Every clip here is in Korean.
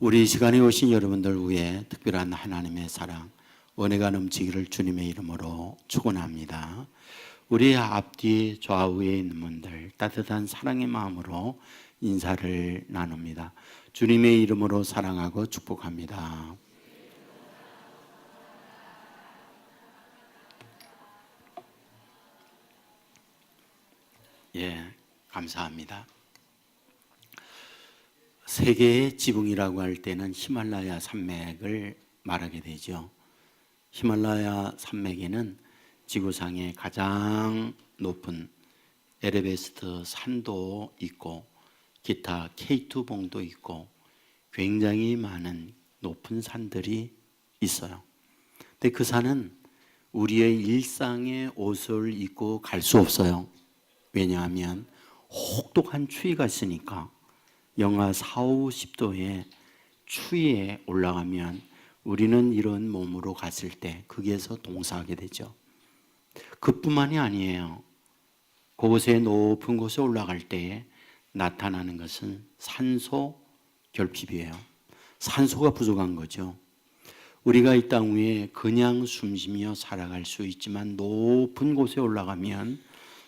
우리 시간에 오신 여러분들 위해 특별한 하나님의 사랑, 은혜가 넘치기를 주님의 이름으로 축원합니다. 우리 앞뒤 좌우에 있는 분들 따뜻한 사랑의 마음으로 인사를 나눕니다. 주님의 이름으로 사랑하고 축복합니다. 감사합니다. 세계의 지붕이라고 할 때는 히말라야 산맥을 말하게 되죠. 히말라야 산맥에는 지구상의 가장 높은 에베레스트 산도 있고 기타 K2 봉도 있고 굉장히 많은 높은 산들이 있어요. 근데 그 산은 우리의 일상의 옷을 입고 갈 수 없어요. 왜냐하면 혹독한 추위가 있으니까 영하 4, 50도의 추위에 올라가면 우리는 이런 몸으로 갔을 때 거기에서 동사하게 되죠. 그뿐만이 아니에요. 그곳에 높은 곳에 올라갈 때에 나타나는 것은 산소 결핍이에요. 산소가 부족한 거죠. 우리가 이 땅 위에 그냥 숨쉬며 살아갈 수 있지만 높은 곳에 올라가면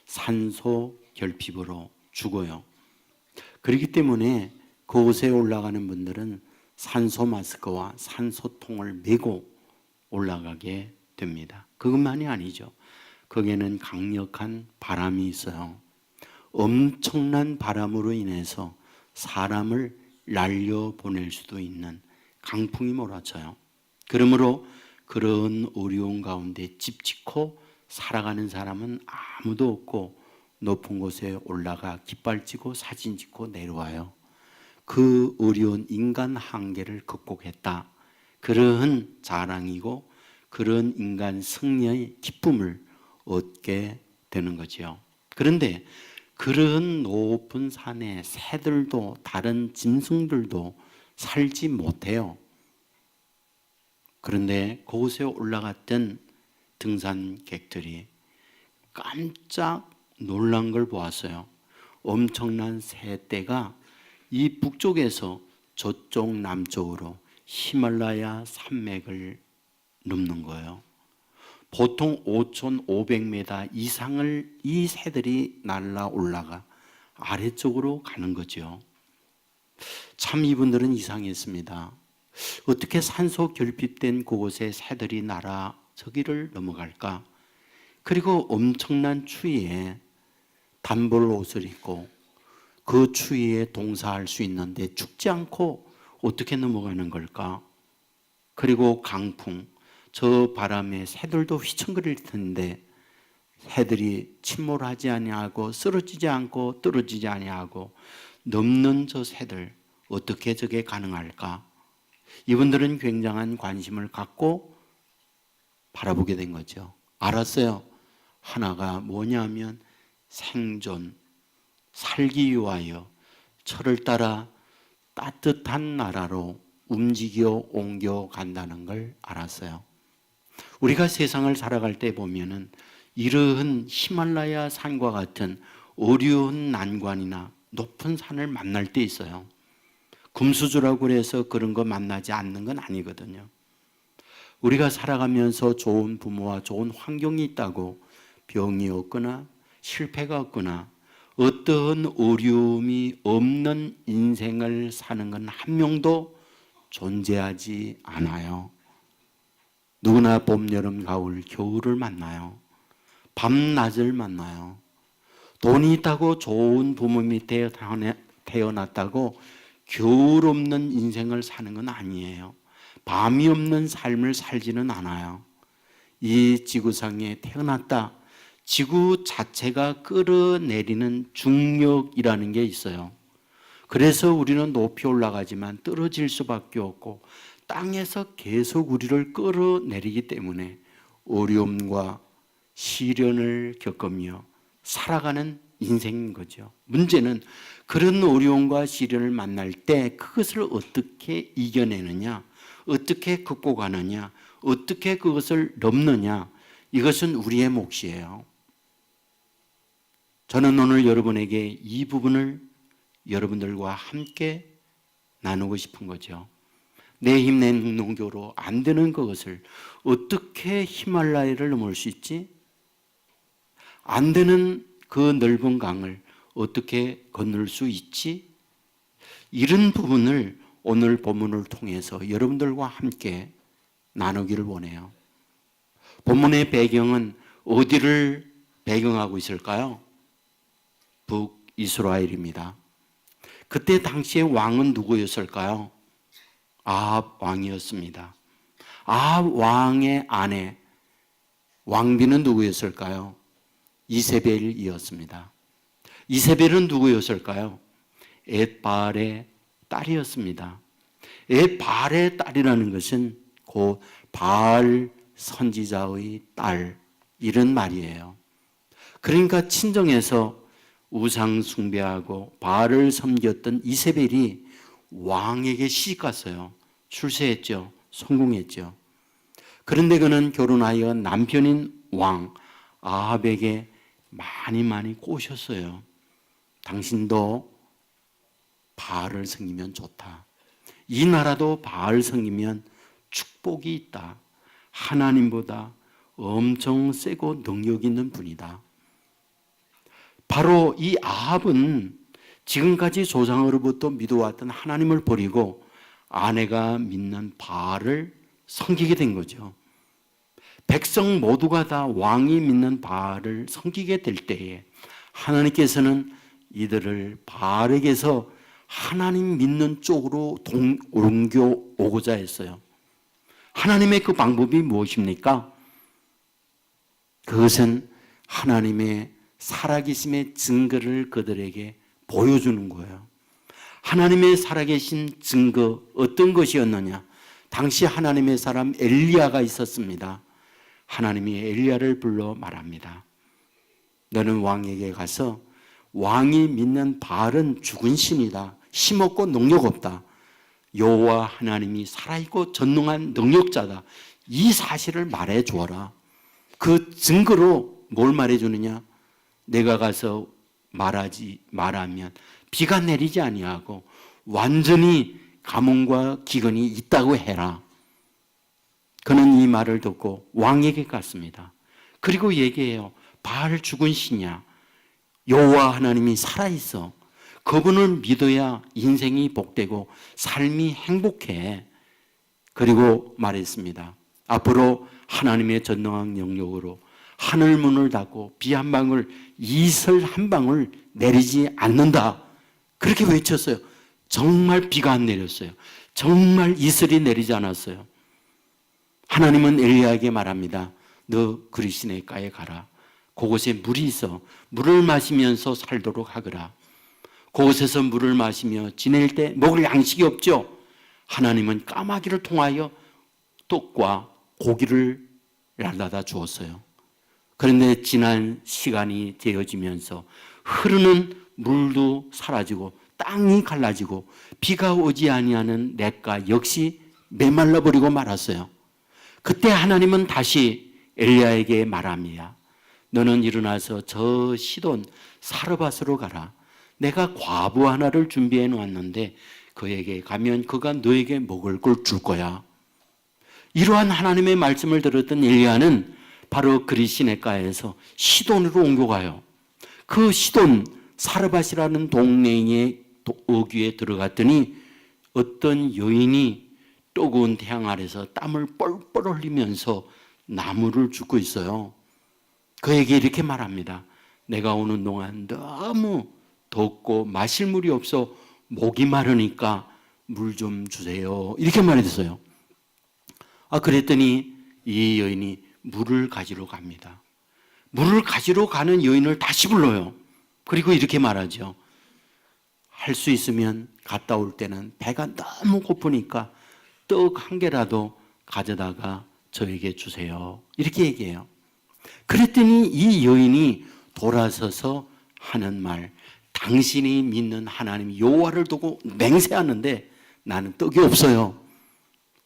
산소 결핍으로 죽어요. 그렇기 때문에 그곳에 올라가는 분들은 산소 마스크와 산소통을 메고 올라가게 됩니다. 그것만이 아니죠. 거기에는 강력한 바람이 있어요. 엄청난 바람으로 인해서 사람을 날려보낼 수도 있는 강풍이 몰아쳐요. 그러므로 그런 어려운 가운데 집 짓고 살아가는 사람은 아무도 없고 높은 곳에 올라가 깃발 지고 사진 찍고 내려와요. 그 어려운 인간 한계를 극복했다. 그러한 자랑이고 그런 인간 승리의 기쁨을 얻게 되는 거죠. 그런데 그런 높은 산에 새들도 다른 짐승들도 살지 못해요. 그런데 그곳에 올라갔던 등산객들이 깜짝 놀란 걸 보았어요. 엄청난 새떼가 이 북쪽에서 저쪽 남쪽으로 히말라야 산맥을 넘는 거예요. 보통 5,500m 이상을 이 새들이 날아 올라가 아래쪽으로 가는 거죠. 참 이분들은 이상했습니다. 어떻게 산소 결핍된 그곳에 새들이 날아 저기를 넘어갈까? 그리고 엄청난 추위에 단벌 옷을 입고 그 추위에 동사할 수 있는데 죽지 않고 어떻게 넘어가는 걸까? 그리고 강풍, 저 바람에 새들도 휘청거릴 텐데 새들이 침몰하지 아니하고 쓰러지지 않고 떨어지지 아니하고 넘는 저 새들 어떻게 저게 가능할까? 이분들은 굉장한 관심을 갖고 바라보게 된 거죠. 알았어요. 하나가 뭐냐면 생존, 살기 위하여 철을 따라 따뜻한 나라로 움직여 옮겨 간다는 걸 알았어요. 우리가 세상을 살아갈 때 보면은 이러한 히말라야 산과 같은 어려운 난관이나 높은 산을 만날 때 있어요. 금수저라고 해서 그런 거 만나지 않는 건 아니거든요. 우리가 살아가면서 좋은 부모와 좋은 환경이 있다고 병이 없거나 실패가 없거나 어떠한 어려움이 없는 인생을 사는 건 한 명도 존재하지 않아요. 누구나 봄, 여름, 가을, 겨울을 만나요. 밤낮을 만나요. 돈이 있다고 좋은 부모 밑에 태어났다고 겨울 없는 인생을 사는 건 아니에요. 밤이 없는 삶을 살지는 않아요. 이 지구상에 태어났다. 지구 자체가 끌어내리는 중력이라는 게 있어요. 그래서 우리는 높이 올라가지만 떨어질 수밖에 없고 땅에서 계속 우리를 끌어내리기 때문에 어려움과 시련을 겪으며 살아가는 인생인 거죠. 문제는 그런 어려움과 시련을 만날 때 그것을 어떻게 이겨내느냐, 어떻게 극복하느냐, 어떻게 그것을 넘느냐, 이것은 우리의 몫이에요. 저는 오늘 여러분에게 이 부분을 여러분들과 함께 나누고 싶은 거죠. 내 힘, 내 능력으로 안 되는 그것을 어떻게 히말라야를 넘을 수 있지? 안 되는 그 넓은 강을 어떻게 건널 수 있지? 이런 부분을 오늘 본문을 통해서 여러분들과 함께 나누기를 원해요. 본문의 배경은 어디를 배경하고 있을까요? 북이스라엘입니다. 그때 당시의 왕은 누구였을까요? 아합 왕이었습니다. 아합 왕의 아내 왕비는 누구였을까요? 이세벨이었습니다. 이세벨은 누구였을까요? 엣바알의 딸이었습니다. 엣바알의 딸이라는 것은 곧 바알 선지자의 딸, 이런 말이에요. 그러니까 친정에서 우상 숭배하고 바알을 섬겼던 이세벨이 왕에게 시집갔어요. 출세했죠. 성공했죠. 그런데 그는 결혼하여 남편인 왕 아합에게 많이 꼬셨어요. 당신도 바알을 섬기면 좋다. 이 나라도 바알 섬기면 축복이 있다. 하나님보다 엄청 세고 능력 있는 분이다. 바로 이 아합은 지금까지 조상으로부터 믿어왔던 하나님을 버리고 아내가 믿는 바알을 섬기게 된 거죠. 백성 모두가 다 왕이 믿는 바알을 섬기게 될 때에 하나님께서는 이들을 바알에게서 하나님 믿는 쪽으로 옮겨오고자 했어요. 하나님의 그 방법이 무엇입니까? 그것은 하나님의 살아계심의 증거를 그들에게 보여주는 거예요. 하나님의 살아계신 증거 어떤 것이었느냐? 당시 하나님의 사람 엘리야가 있었습니다. 하나님이 엘리야를 불러 말합니다. 너는 왕에게 가서 왕이 믿는 바알은 죽은 신이다. 힘없고 능력 없다. 여호와 하나님이 살아있고 전능한 능력자다. 이 사실을 말해 주어라. 그 증거로 뭘 말해 주느냐? 내가 가서 말하면 비가 내리지 아니하고 완전히 가뭄과 기근이 있다고 해라. 그는 이 말을 듣고 왕에게 갔습니다. 그리고 얘기해요. 바알 죽은 신이야. 여호와 하나님이 살아있어. 그분을 믿어야 인생이 복되고 삶이 행복해. 그리고 말했습니다. 앞으로 하나님의 전능한 영역으로 하늘 문을 닫고 비 한 방울, 이슬 한 방울 내리지 않는다. 그렇게 외쳤어요. 정말 비가 안 내렸어요. 정말 이슬이 내리지 않았어요. 하나님은 엘리야에게 말합니다. 너 그리시네가에 가라. 그곳에 물이 있어. 물을 마시면서 살도록 하거라. 그곳에서 물을 마시며 지낼 때 먹을 양식이 없죠. 하나님은 까마귀를 통하여 떡과 고기를 날라다 주었어요. 그런데 지난 시간이 되어지면서 흐르는 물도 사라지고 땅이 갈라지고 비가 오지 아니하는 냇가 역시 메말라 버리고 말았어요. 그때 하나님은 다시 엘리야에게 말합니다. 너는 일어나서 저 시돈 사르밧으로 가라. 내가 과부 하나를 준비해 놓았는데 그에게 가면 그가 너에게 먹을 걸 줄 거야. 이러한 하나님의 말씀을 들었던 엘리야는 바로 그리시네가에서 시돈으로 옮겨가요. 그 시돈 사르밧이라는 동네의 어귀에 들어갔더니 어떤 여인이 뜨거운 태양 아래서 땀을 뻘뻘 흘리면서 나무를 줍고 있어요. 그에게 이렇게 말합니다. 내가 오는 동안 너무 덥고 마실 물이 없어 목이 마르니까 물 좀 주세요. 이렇게 말했어요. 그랬더니 이 여인이 물을 가지러 갑니다. 물을 가지러 가는 여인을 다시 불러요. 그리고 이렇게 말하죠. 할 수 있으면 갔다 올 때는 배가 너무 고프니까 떡 한 개라도 가져다가 저에게 주세요. 이렇게 얘기해요. 그랬더니 이 여인이 돌아서서 하는 말, 당신이 믿는 하나님 여호와를 두고 맹세하는데 나는 떡이 없어요.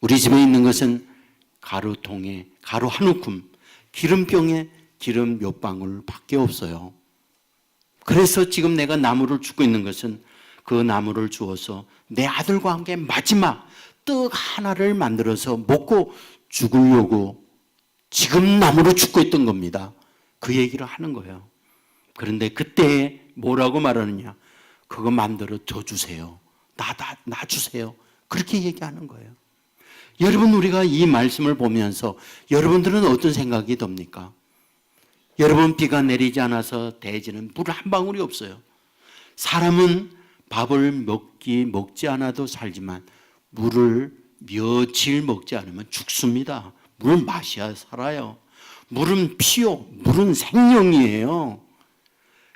우리 집에 있는 것은 가루통에 가루 한 움큼, 기름병에 기름 몇 방울 밖에 없어요. 그래서 지금 내가 나무를 줍고 있는 것은 그 나무를 주어서 내 아들과 함께 마지막 떡 하나를 만들어서 먹고 죽으려고 지금 남으로 죽고 있던 겁니다. 그 얘기를 하는 거예요. 그런데 그때 뭐라고 말하느냐? 그거 만들어 줘 주세요. 나 주세요. 그렇게 얘기하는 거예요. 여러분, 우리가 이 말씀을 보면서 여러분들은 어떤 생각이 듭니까? 여러분, 비가 내리지 않아서 대지는 물 한 방울이 없어요. 사람은 밥을 먹지 않아도 살지만 물을 며칠 먹지 않으면 죽습니다. 물은 마셔야 살아요. 물은 피요. 물은 생명이에요.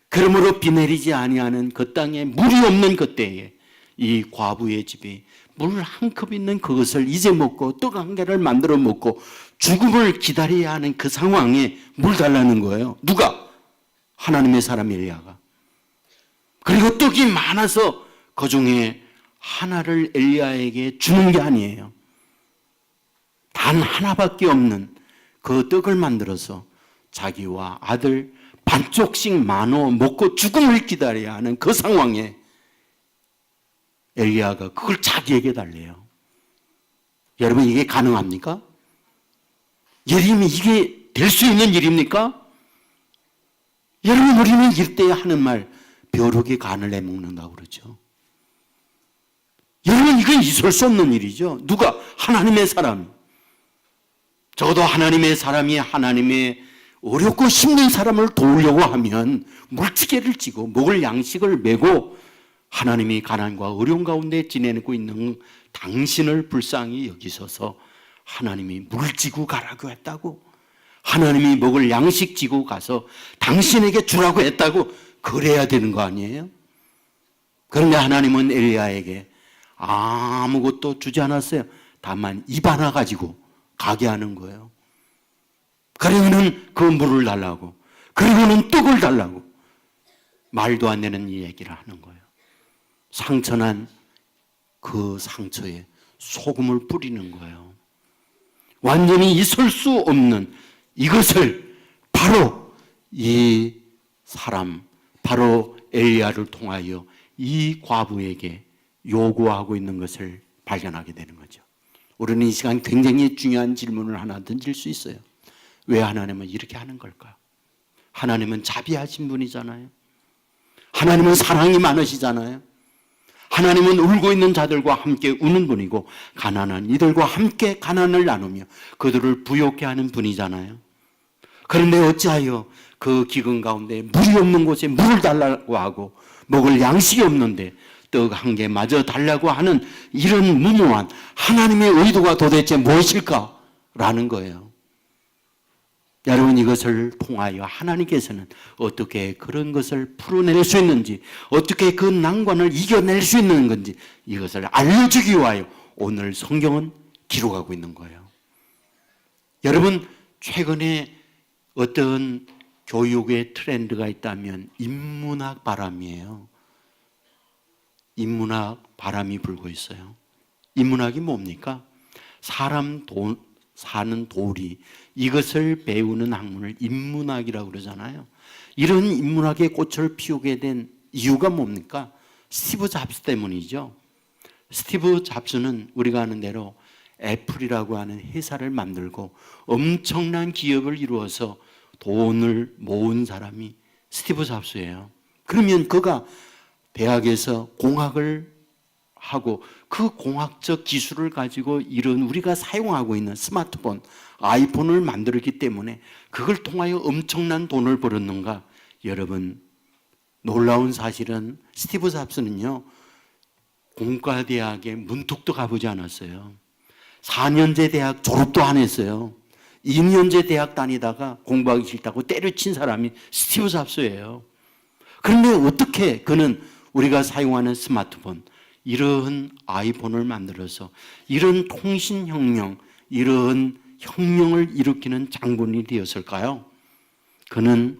그러므로 비 내리지 아니하는 그 땅에 물이 없는 그때에 이 과부의 집이 물 한 컵 있는 그것을 이제 먹고 떡 한 개를 만들어 먹고 죽음을 기다려야 하는 그 상황에 물 달라는 거예요. 누가? 하나님의 사람 엘리야가. 그리고 떡이 많아서 그 중에 하나를 엘리야에게 주는 게 아니에요. 단 하나밖에 없는 그 떡을 만들어서 자기와 아들 반쪽씩 나눠 먹고 죽음을 기다려야 하는 그 상황에 엘리야가 그걸 자기에게 달래요. 여러분, 이게 가능합니까? 예림이 이게 될 수 있는 일입니까? 여러분, 우리는 이때 하는 말 벼룩이 간을 내먹는다고 그러죠. 여러분, 이건 있을 수 없는 일이죠. 누가? 하나님의 사람. 적어도 하나님의 사람이 하나님의 어렵고 힘든 사람을 도우려고 하면 물지개를 찌고 먹을 양식을 메고 하나님이 가난과 어려운 가운데 지내고 있는 당신을 불쌍히 여기셔서 하나님이 물 지고 가라고 했다고, 하나님이 먹을 양식 지고 가서 당신에게 주라고 했다고 그래야 되는 거 아니에요? 그런데 하나님은 엘리야에게 아무것도 주지 않았어요. 다만 입 하나 가지고 가게 하는 거예요. 그리고는 그 물을 달라고, 그리고는 떡을 달라고, 말도 안 되는 이 얘기를 하는 거예요. 상처난 그 상처에 소금을 뿌리는 거예요. 완전히 있을 수 없는 이것을 바로 이 사람, 바로 엘리야를 통하여 이 과부에게 요구하고 있는 것을 발견하게 되는 거죠. 우리는 이 시간 굉장히 중요한 질문을 하나 던질 수 있어요. 왜 하나님은 이렇게 하는 걸까? 하나님은 자비하신 분이잖아요. 하나님은 사랑이 많으시잖아요. 하나님은 울고 있는 자들과 함께 우는 분이고 가난한 이들과 함께 가난을 나누며 그들을 부욕케 하는 분이잖아요. 그런데 어찌하여 그 기근 가운데 물이 없는 곳에 물을 달라고 하고 먹을 양식이 없는데 떡 한 개마저 달라고 하는 이런 무모한 하나님의 의도가 도대체 무엇일까라는 거예요. 여러분, 이것을 통하여 하나님께서는 어떻게 그런 것을 풀어낼 수 있는지, 어떻게 그 난관을 이겨낼 수 있는 건지 이것을 알려주기 위하여 오늘 성경은 기록하고 있는 거예요. 여러분, 최근에 어떤 교육의 트렌드가 있다면 인문학 바람이에요. 인문학 바람이 불고 있어요. 인문학이 뭡니까? 사람 사는 도리, 이것을 배우는 학문을 인문학이라고 그러잖아요. 이런 인문학의 꽃을 피우게 된 이유가 뭡니까? 스티브 잡스 때문이죠. 스티브 잡스는 우리가 아는 대로 애플이라고 하는 회사를 만들고 엄청난 기업을 이루어서 돈을 모은 사람이 스티브 잡스예요. 그러면 그가 대학에서 공학을 하고 그 공학적 기술을 가지고 이런 우리가 사용하고 있는 스마트폰, 아이폰을 만들었기 때문에 그걸 통하여 엄청난 돈을 벌었는가? 여러분, 놀라운 사실은 스티브 잡스는요, 공과대학에 문턱도 가보지 않았어요. 4년제 대학 졸업도 안 했어요. 2년제 대학 다니다가 공부하기 싫다고 때려친 사람이 스티브 잡스예요. 그런데 어떻게 그는 우리가 사용하는 스마트폰, 이런 아이폰을 만들어서 이런 통신혁명, 이런 혁명을 일으키는 장본인이 되었을까요? 그는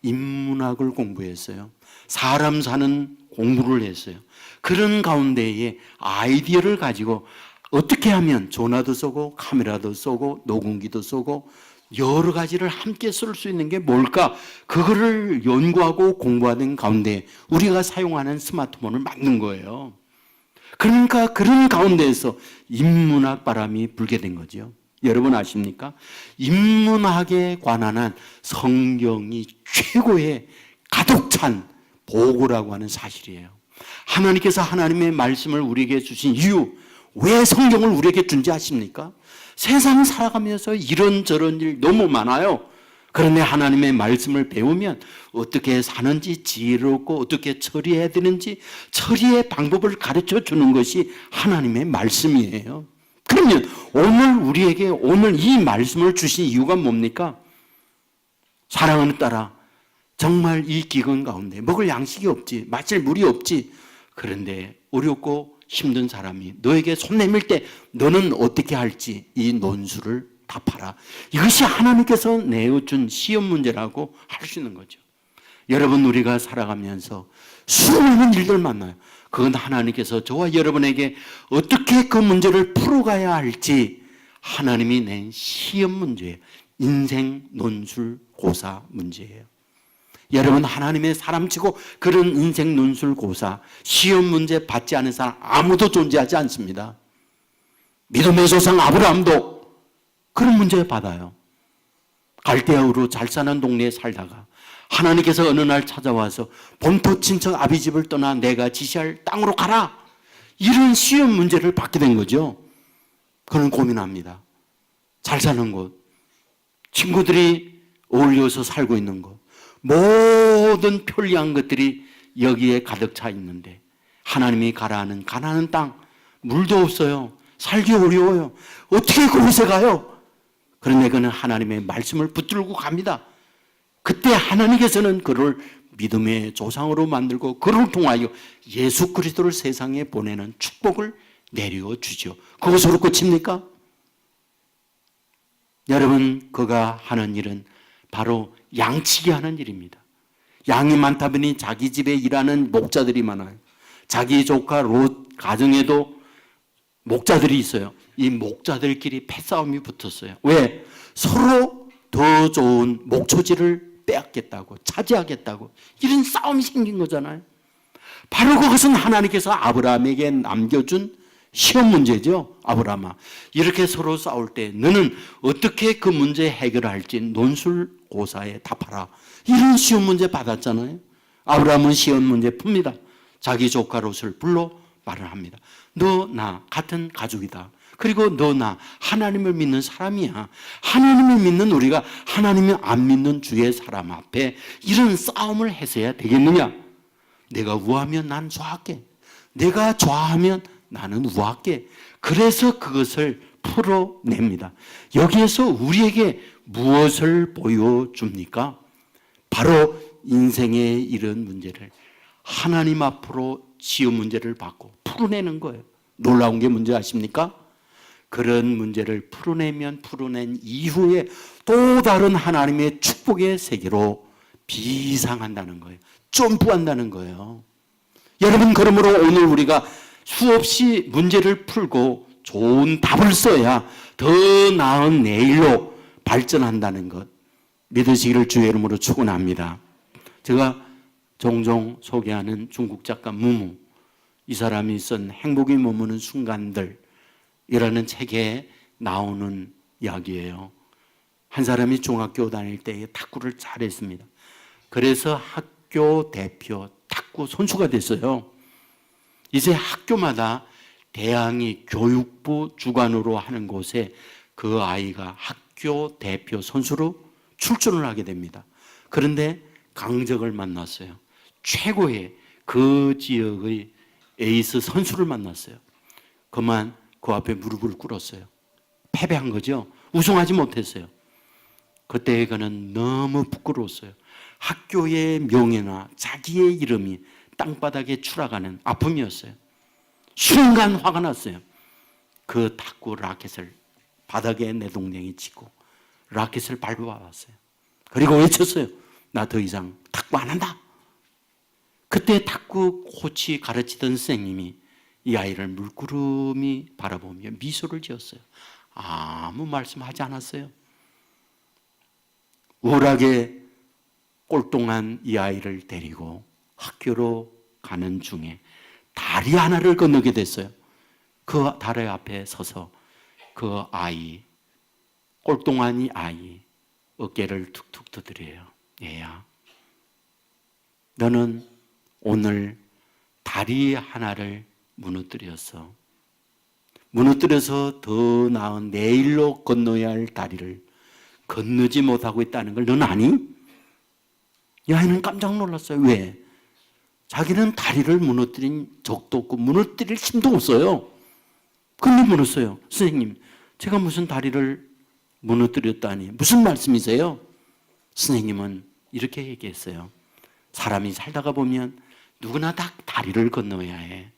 인문학을 공부했어요. 사람 사는 공부를 했어요. 그런 가운데에 아이디어를 가지고 어떻게 하면 전화도 쏘고 카메라도 쏘고 녹음기도 쏘고 여러 가지를 함께 쓸 수 있는 게 뭘까? 그거를 연구하고 공부하는 가운데 우리가 사용하는 스마트폰을 만든 거예요. 그러니까 그런 가운데에서 인문학 바람이 불게 된 거죠. 여러분 아십니까? 인문학에 관한 한 성경이 최고의 가득 찬 보고라고 하는 사실이에요. 하나님께서 하나님의 말씀을 우리에게 주신 이유, 왜 성경을 우리에게 준지 아십니까? 세상 살아가면서 이런저런 일 너무 많아요. 그런데 하나님의 말씀을 배우면 어떻게 사는지 지혜롭고 어떻게 처리해야 되는지 처리의 방법을 가르쳐 주는 것이 하나님의 말씀이에요. 그러면 오늘 우리에게 오늘 이 말씀을 주신 이유가 뭡니까? 사랑하는 딸아, 정말 이 기근 가운데 먹을 양식이 없지, 마실 물이 없지. 그런데 어렵고 힘든 사람이 너에게 손 내밀 때 너는 어떻게 할지 이 논술을 답하라. 이것이 하나님께서 내어준 시험 문제라고 할 수 있는 거죠. 여러분, 우리가 살아가면서 수많은 일들 만나요. 그건 하나님께서 저와 여러분에게 어떻게 그 문제를 풀어가야 할지 하나님이 낸 시험 문제예요. 인생 논술 고사 문제예요. 여러분, 하나님의 사람치고 그런 인생 논술 고사 시험 문제 받지 않은 사람 아무도 존재하지 않습니다. 믿음의 조상 아브라함도 그런 문제 받아요. 갈대아우로 잘 사는 동네에 살다가 하나님께서 어느 날 찾아와서 본토 친척 아비 집을 떠나 내가 지시할 땅으로 가라. 이런 시험 문제를 받게 된 거죠. 그는 고민합니다. 잘 사는 곳, 친구들이 어울려서 살고 있는 곳, 모든 편리한 것들이 여기에 가득 차 있는데 하나님이 가라 하는 가나안 땅, 물도 없어요. 살기 어려워요. 어떻게 그곳에 가요? 그런데 그는 하나님의 말씀을 붙들고 갑니다. 그때 하나님께서는 그를 믿음의 조상으로 만들고 그를 통하여 예수 그리스도를 세상에 보내는 축복을 내려주죠. 그것으로 끝입니까? 여러분, 그가 하는 일은 바로 양치기 하는 일입니다. 양이 많다 보니 자기 집에 일하는 목자들이 많아요. 자기 조카 롯 가정에도 목자들이 있어요. 이 목자들끼리 패싸움이 붙었어요. 왜? 서로 더 좋은 목초지를 빼앗겠다고, 차지하겠다고 이런 싸움이 생긴 거잖아요. 바로 그것은 하나님께서 아브라함에게 남겨준 시험 문제죠. 아브라함아, 이렇게 서로 싸울 때 너는 어떻게 그 문제 해결할지 논술고사에 답하라. 이런 시험 문제 받았잖아요. 아브라함은 시험 문제 풉니다. 자기 조카 롯을 불러 말을 합니다. 너 나 같은 가족이다. 그리고 너 나 하나님을 믿는 사람이야. 하나님을 믿는 우리가 하나님을 안 믿는 주의 사람 앞에 이런 싸움을 해서야 되겠느냐? 내가 우하면 난 좌할게. 내가 좌하면 나는 우할게. 그래서 그것을 풀어냅니다. 여기에서 우리에게 무엇을 보여줍니까? 바로 인생의 이런 문제를 하나님 앞으로 시험 문제를 받고 풀어내는 거예요. 놀라운 게 뭔지 아십니까? 그런 문제를 풀어낸 이후에 또 다른 하나님의 축복의 세계로 비상한다는 거예요. 점프한다는 거예요. 여러분, 그러므로 오늘 우리가 수없이 문제를 풀고 좋은 답을 써야 더 나은 내일로 발전한다는 것 믿으시기를 주의 이름으로 축원합니다. 제가 종종 소개하는 중국 작가 무무, 이 사람이 쓴 행복이 머무는 순간들 이라는 책에 나오는 이야기예요. 한 사람이 중학교 다닐 때에 탁구를 잘했습니다. 그래서 학교 대표 탁구 선수가 됐어요. 이제 학교마다 대항이 교육부 주관으로 하는 곳에 그 아이가 학교 대표 선수로 출전을 하게 됩니다. 그런데 강적을 만났어요. 최고의 그 지역의 에이스 선수를 만났어요. 그만 그 앞에 무릎을 꿇었어요. 패배한 거죠. 우승하지 못했어요. 그때 그는 너무 부끄러웠어요. 학교의 명예나 자기의 이름이 땅바닥에 추락하는 아픔이었어요. 순간 화가 났어요. 그 탁구 라켓을 바닥에 내동댕이 치고 라켓을 밟아왔어요. 그리고 외쳤어요. 나 더 이상 탁구 안 한다. 그때 탁구 코치 가르치던 선생님이 이 아이를 물끄러미 바라보며 미소를 지었어요. 아무 말씀하지 않았어요. 우울하게 꼴통한 이 아이를 데리고 학교로 가는 중에 다리 하나를 건너게 됐어요. 그 다리 앞에 서서 그 아이, 꼴동아니 아이 어깨를 툭툭 두드려요. 얘야, 너는 오늘 다리 하나를 무너뜨려서 더 나은 내일로 건너야 할 다리를 건너지 못하고 있다는 걸 넌 아니? 이 아이는 깜짝 놀랐어요. 왜? 자기는 다리를 무너뜨린 적도 없고 무너뜨릴 힘도 없어요. 근데 물었어요. 선생님, 제가 무슨 다리를 무너뜨렸다니 무슨 말씀이세요? 선생님은 이렇게 얘기했어요. 사람이 살다가 보면 누구나 다 다리를 건너야 해.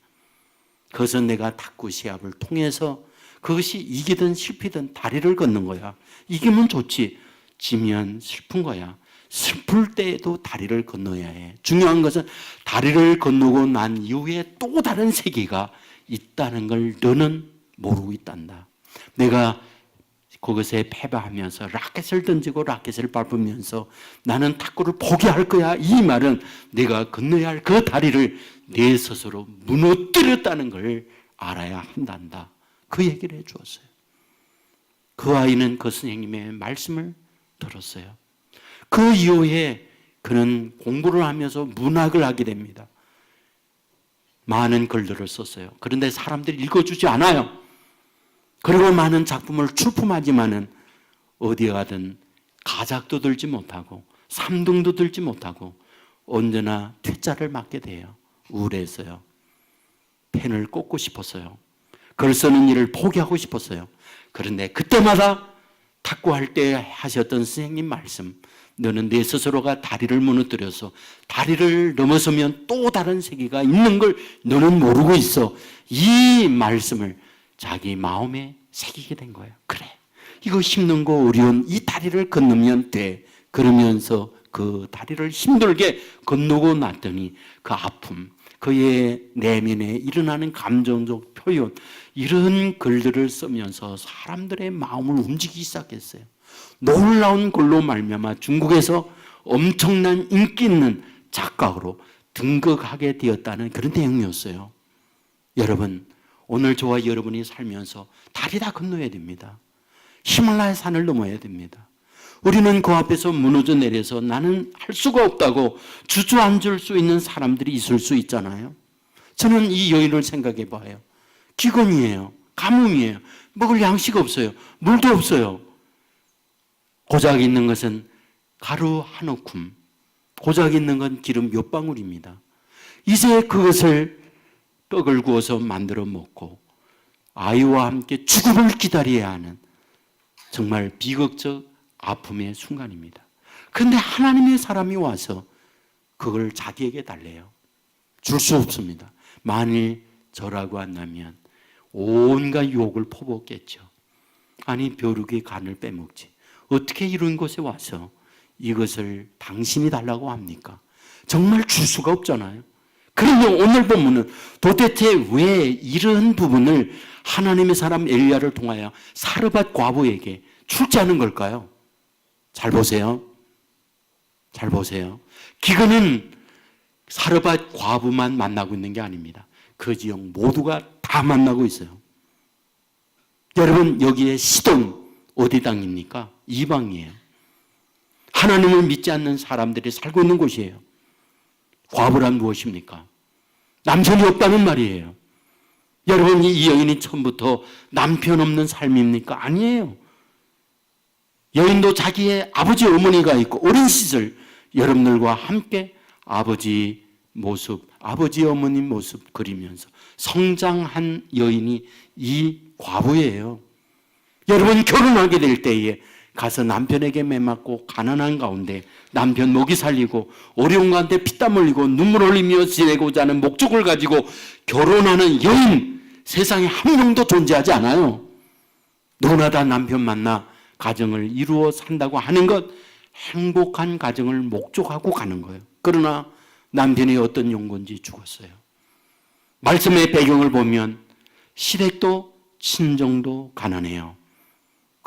그것은 내가 탁구 시합을 통해서 그것이 이기든 실패든 다리를 걷는 거야. 이기면 좋지, 지면 슬픈 거야. 슬플 때에도 다리를 건너야 해. 중요한 것은 다리를 건너고 난 이후에 또 다른 세계가 있다는 걸 너는 모르고 있단다. 내가 그것에 패배하면서 라켓을 던지고 라켓을 밟으면서 나는 탁구를 포기할 거야, 이 말은 내가 건너야 할 그 다리를 내 스스로 무너뜨렸다는 걸 알아야 한단다. 그 얘기를 해 주었어요. 그 아이는 그 선생님의 말씀을 들었어요. 그 이후에 그는 공부를 하면서 문학을 하게 됩니다. 많은 글들을 썼어요. 그런데 사람들이 읽어주지 않아요. 그리고 많은 작품을 출품하지만은 어디에 가든 가작도 들지 못하고 3등도 들지 못하고 언제나 퇴짜를 맞게 돼요. 우울해서요. 펜을 꽂고 싶었어요. 글 쓰는 일을 포기하고 싶었어요. 그런데 그때마다 탁구할 때 하셨던 선생님 말씀, 너는 내 스스로가 다리를 무너뜨려서 다리를 넘어서면 또 다른 세계가 있는 걸 너는 모르고 있어. 이 말씀을 자기 마음에 새기게 된 거예요. 그래, 이거 힘든 거 어려운 이 다리를 건너면 돼. 그러면서 그 다리를 힘들게 건너고 났더니 그 아픔, 그의 내면에 일어나는 감정적 표현, 이런 글들을 쓰면서 사람들의 마음을 움직이기 시작했어요. 놀라운 글로 말미암아 중국에서 엄청난 인기 있는 작가로 등극하게 되었다는 그런 내용이었어요. 여러분, 오늘 저와 여러분이 살면서 다리 다 건너야 됩니다. 히말라야 산을 넘어야 됩니다. 우리는 그 앞에서 무너져 내려서 나는 할 수가 없다고 주저앉을 수 있는 사람들이 있을 수 있잖아요. 저는 이 여인을 생각해 봐요. 기근이에요. 가뭄이에요. 먹을 양식 없어요. 물도 없어요. 고작 있는 것은 가루 한 움큼, 고작 있는 건 기름 몇 방울입니다. 이제 그것을 떡을 구워서 만들어 먹고 아이와 함께 죽음을 기다려야 하는 정말 비극적 아픔의 순간입니다. 그런데 하나님의 사람이 와서 그걸 자기에게 달래요. 줄 수 없습니다. 만일 저라고 한다면 온갖 욕을 퍼붓겠죠. 아니, 벼룩의 간을 빼먹지, 어떻게 이런 곳에 와서 이것을 당신이 달라고 합니까? 정말 줄 수가 없잖아요. 그러면 오늘 본문은 도대체 왜 이런 부분을 하나님의 사람 엘리야를 통하여 사르밧 과부에게 출제하는 걸까요? 잘 보세요. 잘 보세요. 기근은 사르밧 과부만 만나고 있는 게 아닙니다. 그 지역 모두가 다 만나고 있어요. 여러분, 여기에 시돈 어디 땅입니까? 이방이에요. 하나님을 믿지 않는 사람들이 살고 있는 곳이에요. 과부란 무엇입니까? 남편이 없다는 말이에요. 여러분, 이 여인이 처음부터 남편 없는 삶입니까? 아니에요. 여인도 자기의 아버지 어머니가 있고 어린 시절 여러분들과 함께 아버지 모습, 아버지 어머니 모습 그리면서 성장한 여인이 이 과부예요. 여러분, 결혼하게 될 때에 가서 남편에게 매맞고 가난한 가운데 남편 먹이 살리고 어려운 가운데 피땀 흘리고 눈물 흘리며 지내고자 하는 목적을 가지고 결혼하는 여인, 세상에 한 명도 존재하지 않아요. 너나 다 남편 만나 가정을 이루어 산다고 하는 것, 행복한 가정을 목적하고 가는 거예요. 그러나 남편이 어떤 용건지 죽었어요. 말씀의 배경을 보면 시댁도 친정도 가난해요.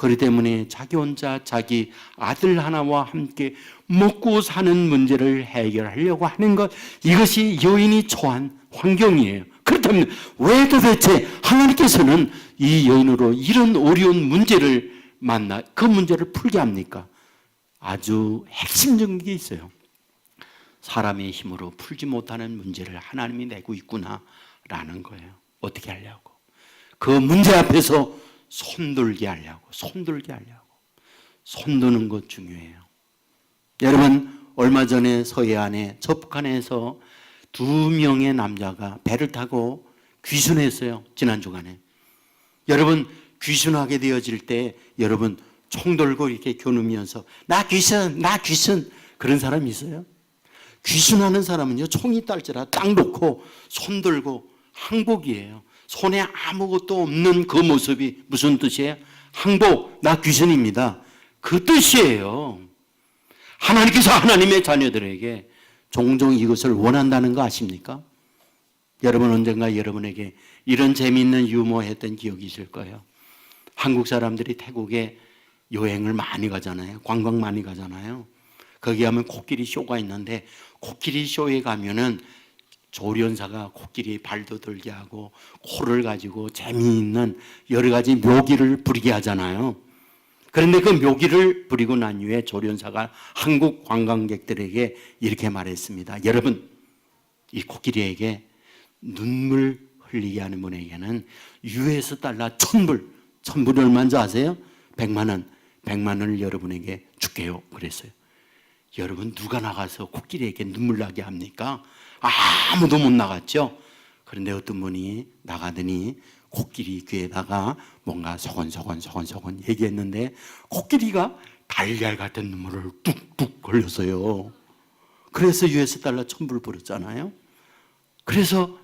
그렇기 때문에 자기 혼자 자기 아들 하나와 함께 먹고 사는 문제를 해결하려고 하는 것, 이것이 여인이 처한 환경이에요. 그렇다면 왜 도대체 하나님께서는 이 여인으로 이런 어려운 문제를 만나 그 문제를 풀게 합니까? 아주 핵심적인 게 있어요. 사람의 힘으로 풀지 못하는 문제를 하나님이 내고 있구나라는 거예요. 어떻게 하려고? 그 문제 앞에서 손들게 하려고. 손드는 것 중요해요. 여러분, 얼마 전에 서해안에 저북한에서 2명의 남자가 배를 타고 귀순했어요. 지난 주간에. 여러분, 귀순하게 되어질 때 여러분 총 들고 이렇게 겨누면서 나 귀순 그런 사람이 있어요? 귀순하는 사람은요, 총이 딸지라 딱 놓고 손 들고 항복이에요. 손에 아무것도 없는 그 모습이 무슨 뜻이에요? 항복, 나 귀순입니다. 그 뜻이에요. 하나님께서 하나님의 자녀들에게 종종 이것을 원한다는 거 아십니까? 여러분, 언젠가 여러분에게 이런 재미있는 유머했던 기억이 있을 거예요. 한국 사람들이 태국에 여행을 많이 가잖아요. 관광 많이 가잖아요. 거기 가면 코끼리 쇼가 있는데 코끼리 쇼에 가면은 조련사가 코끼리 발도 들게 하고 코를 가지고 재미있는 여러 가지 묘기를 부리게 하잖아요. 그런데 그 묘기를 부리고 난 이후에 조련사가 한국 관광객들에게 이렇게 말했습니다. 여러분, 이 코끼리에게 눈물 흘리게 하는 분에게는 $1000 1000불이 얼마인지 아세요? 100만 원. 100만 원을 여러분에게 줄게요. 그랬어요. 여러분, 누가 나가서 코끼리에게 눈물 나게 합니까? 아무도 못 나갔죠. 그런데 어떤 분이 나가더니 코끼리 귀에다가 뭔가 소곤소곤 얘기했는데 코끼리가 달걀 같은 눈물을 뚝뚝 흘렸어요. 그래서 $1000 1000불 벌었잖아요. 그래서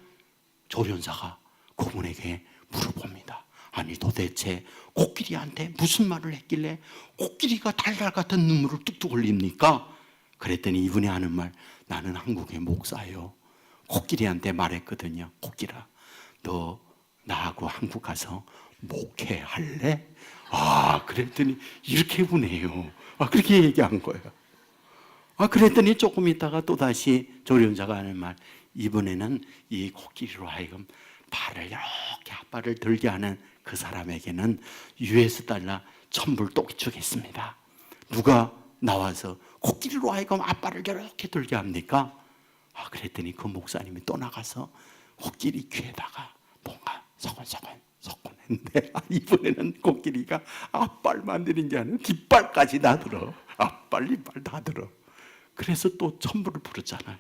조련사가 그분에게 물어봅니다. 아니, 도대체 코끼리한테 무슨 말을 했길래 코끼리가 달걀 같은 눈물을 뚝뚝 흘립니까? 그랬더니 이분이 하는 말, 나는 한국의 목사예요. 코끼리한테 말했거든요. 코끼라, 너 나하고 한국 가서 목회할래? 그랬더니 이렇게 우네요. 그렇게 얘기한 거예요. 그랬더니 조금 있다가 또다시 조련사가 하는 말, 이번에는 이 코끼리로 하여금 발을 이렇게 앞발을 들게 하는 그 사람에게는 $1000 1000불 또 주겠습니다. 누가 나와서 코끼리로 하여금 앞발을 이렇게 들게 합니까? 그랬더니 그 목사님이 또 나가서 코끼리 귀에다가 뭔가 소곤소곤 했는데 이번에는 코끼리가 앞발만 들인 게 아니라 뒷발까지 다 들어. 앞발, 뒷발 다 들어. 그래서 또 1000불을 부르잖아요.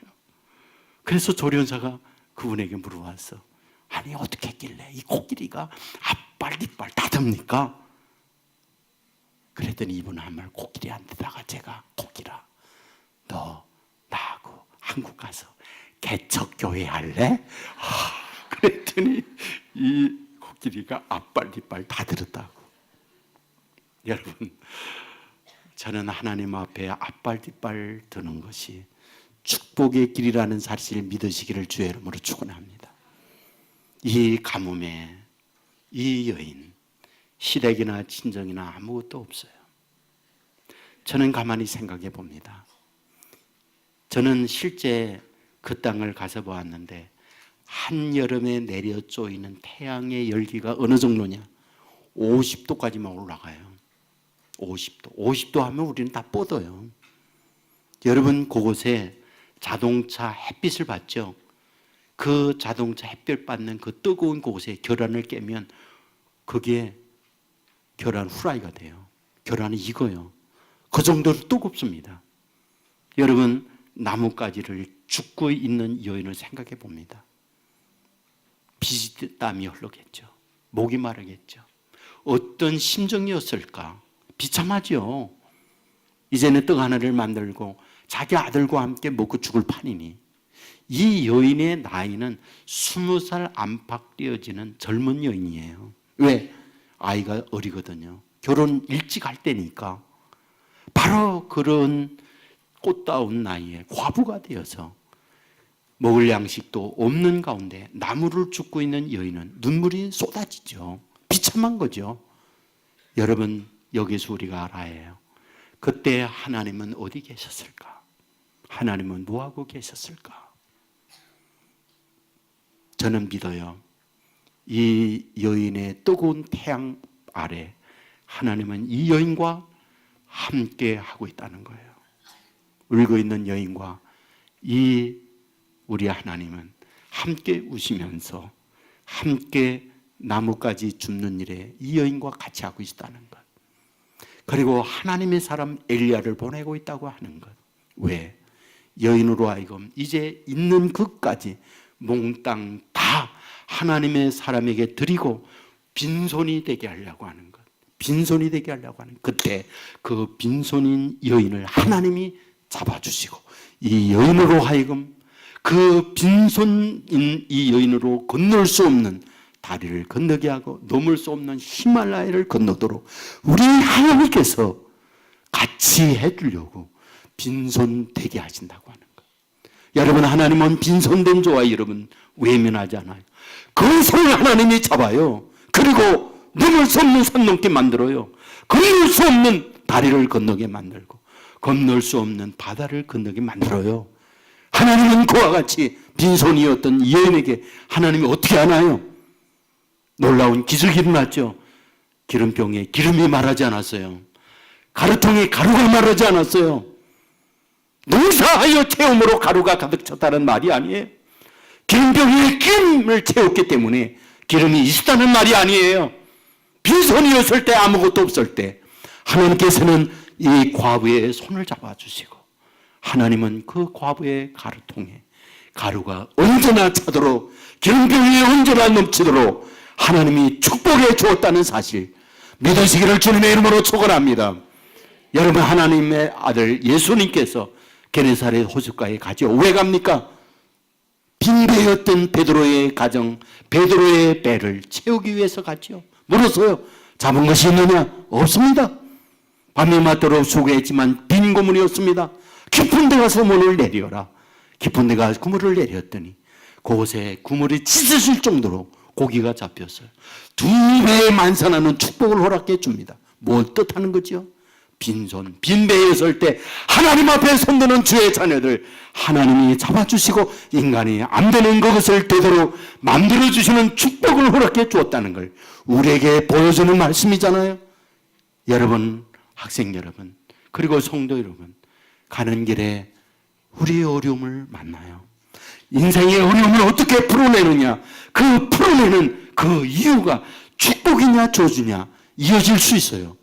그래서 조련사가 그분에게 물어봤어. 아니, 어떻게 했길래 이 코끼리가 앞발, 뒷발 다 듭니까? 그랬더니 이분 한 말, 코끼리한테다가 제가, 코끼라, 너 나하고 한국 가서 개척교회 할래? 그랬더니 이 코끼리가 앞발, 뒷발 다 들었다고. 여러분, 저는 하나님 앞에 앞발, 뒷발 드는 것이 축복의 길이라는 사실을 믿으시기를 주의 이름으로 축원합니다. 이 가뭄에 이 여인, 시댁이나 친정이나 아무것도 없어요. 저는 가만히 생각해 봅니다. 저는 실제 그 땅을 가서 보았는데 한여름에 내려 쪼이는 태양의 열기가 어느 정도냐? 50도까지만 올라가요. 50도 하면 우리는 다 뻗어요. 여러분, 그곳에 자동차 햇빛을 받죠. 그 자동차 햇빛 받는 그 뜨거운 곳에 계란을 깨면 그게 계란 후라이가 돼요. 계란이 익어요. 그 정도로 뜨겁습니다. 여러분, 나뭇가지를 죽고 있는 여인을 생각해 봅니다. 피땀이 흐르겠죠. 목이 마르겠죠. 어떤 심정이었을까? 비참하죠. 이제는 떡 하나를 만들고 자기 아들과 함께 먹고 죽을 판이니. 이 여인의 나이는 20살 안팎 되어지는 젊은 여인이에요. 왜? 아이가 어리거든요. 결혼 일찍 할 때니까. 바로 그런 꽃다운 나이에 과부가 되어서 먹을 양식도 없는 가운데 나무를 줍고 있는 여인은 눈물이 쏟아지죠. 비참한 거죠. 여러분, 여기서 우리가 알아야 해요. 그때 하나님은 어디 계셨을까? 하나님은 뭐하고 계셨을까? 저는 믿어요. 이 여인의 뜨거운 태양 아래 하나님은 이 여인과 함께 하고 있다는 거예요. 울고 있는 여인과 이 우리 하나님은 함께 우시면서 함께 나무까지 줍는 일에 이 여인과 같이 하고 있다는 것. 그리고 하나님의 사람 엘리야를 보내고 있다고 하는 것. 왜? 여인으로 하여금 이제 있는 것까지 몽땅 다 하나님의 사람에게 드리고 빈손이 되게 하려고 하는 것. 빈손이 되게 하려고 하는 것. 그때 그 빈손인 여인을 하나님이 잡아주시고 이 여인으로 하여금 그 빈손인 이 여인으로 건널 수 없는 다리를 건너게 하고 넘을 수 없는 히말라야를 건너도록 우리 하나님께서 같이 해주려고 빈손 되게 하신다고 하는 것. 여러분, 하나님은 빈손된 자와 여러분 외면하지 않아요. 그 손을 하나님이 잡아요. 그리고 넘을 수 없는 산 넘게 만들어요. 건널 수 없는 다리를 건너게 만들고 건널 수 없는 바다를 건너게 만들어요. 하나님은 그와 같이 빈손이었던 이 여인에게 하나님이 어떻게 하나요? 놀라운 기적이 일어났죠. 기름병에 기름이 말하지 않았어요. 가루통에 가루가 말하지 않았어요. 농사하여 채움으로 가루가 가득 찼다는 말이 아니에요. 기름병에 기름을 채웠기 때문에 기름이 있었다는 말이 아니에요. 빈손이었을 때, 아무것도 없을 때 하나님께서는 이 과부의 손을 잡아주시고 하나님은 그 과부의 가루통에 가루가 언제나 차도록 기름병이 언제나 넘치도록 하나님이 축복해 주었다는 사실 믿으시기를 주님의 이름으로 축원합니다. 여러분, 하나님의 아들 예수님께서 게네사렛 호숫가에 가죠. 왜 갑니까? 빈배였던 베드로의 가정, 베드로의 배를 채우기 위해서 갔죠. 물었어요. 잡은 것이 있느냐? 없습니다. 밤이 맞도록 수고했지만 빈 고문이었습니다. 깊은 데 가서 문을 내려라. 깊은 데 가서 그물을 내렸더니 그곳에 그물이 찢어질 정도로 고기가 잡혔어요. 2배의 만산하는 축복을 허락해 줍니다. 뭘 뜻하는 거죠? 빈손, 빈배에 설 때 하나님 앞에 손드는 주의 자녀들 하나님이 잡아주시고 인간이 안 되는 것을 되도록 만들어주시는 축복을 허락해 주었다는 걸 우리에게 보여주는 말씀이잖아요. 여러분, 학생 여러분, 그리고 성도 여러분, 가는 길에 우리의 어려움을 만나요. 인생의 어려움을 어떻게 풀어내느냐, 그 풀어내는 그 이유가 축복이냐 저주냐 이어질 수 있어요.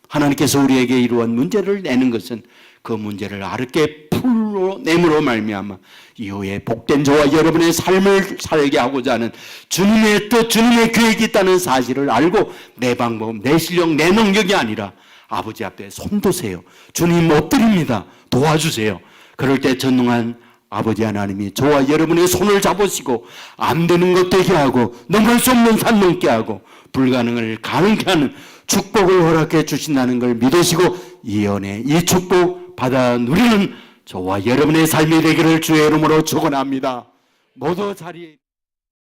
하나님께서 우리에게 이러한 문제를 내는 것은 그 문제를 아르게 풀어내므로 말미암아 이후에 복된 저와 여러분의 삶을 살게 하고자 하는 주님의 뜻, 주님의 계획이 있다는 사실을 알고 내 방법, 내 실력, 내 능력이 아니라 아버지 앞에 손드세요. 주님 엎드립니다. 도와주세요. 그럴 때 전능한 아버지 하나님이 저와 여러분의 손을 잡으시고 안 되는 것 되게 하고 넘을 수 없는 산 넘게 하고 불가능을 가능케 하는 축복을 허락해 주신다는 걸 믿으시고 이 은혜, 이 축복 받아 누리는 저와 여러분의 삶이 되기를 주의 이름으로 축원합니다. 모두 자리에